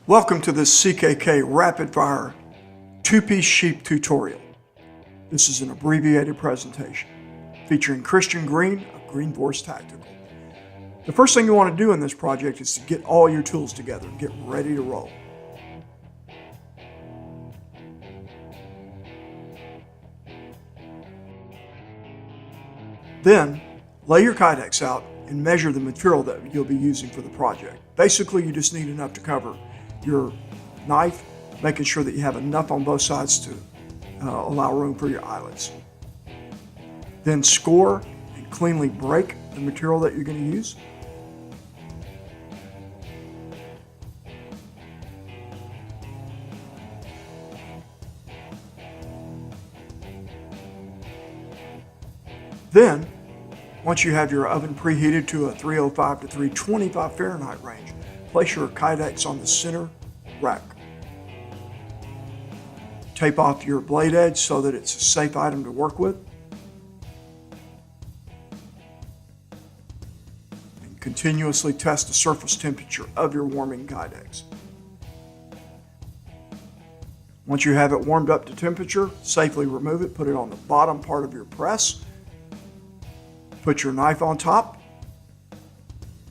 Welcome to this CKK Rapid Fire 2-piece sheath tutorial. This is an abbreviated presentation featuring Christian Green of Green Force Tactical. The first thing you want to do in this project is to get all your tools together and get ready to roll. Then, lay your Kydex out and measure the material that you'll be using for the project. Basically, you just need enough to cover your knife, making sure that you have enough on both sides to allow room for your eyelets. Then score and cleanly break the material that you're going to use. Then, once you have your oven preheated to a 305 to 325 Fahrenheit range, place your Kydex on the center rack. Tape off your blade edge so that it's a safe item to work with. And continuously test the surface temperature of your warming Kydex. Once you have it warmed up to temperature, safely remove it, put it on the bottom part of your press. Put your knife on top,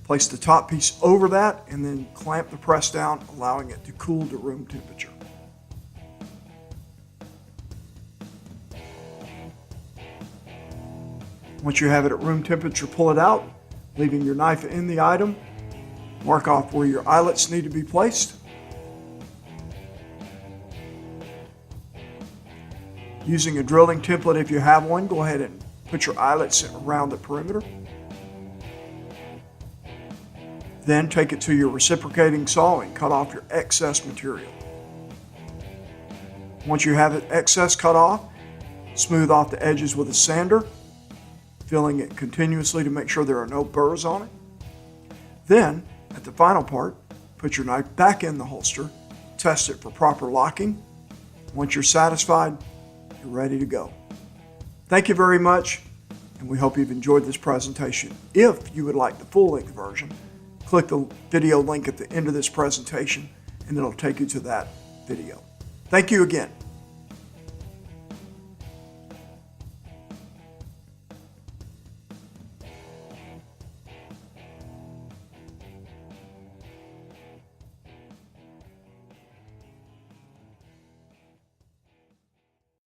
place the top piece over that, and then clamp the press down, allowing it to cool to room temperature. Once you have it at room temperature, pull it out, leaving your knife in the item. Mark off where your eyelets need to be placed. Using a drilling template, if you have one, go ahead and put your eyelets around the perimeter. Then take it to your reciprocating saw and cut off your excess material. Once you have it excess cut off, smooth off the edges with a sander, filling it continuously to make sure there are no burrs on it. Then, at the final part, put your knife back in the holster, test it for proper locking. Once you're satisfied, you're ready to go. Thank you very much, and we hope you've enjoyed this presentation. If you would like the full-length version, click the video link at the end of this presentation, and it'll take you to that video. Thank you again.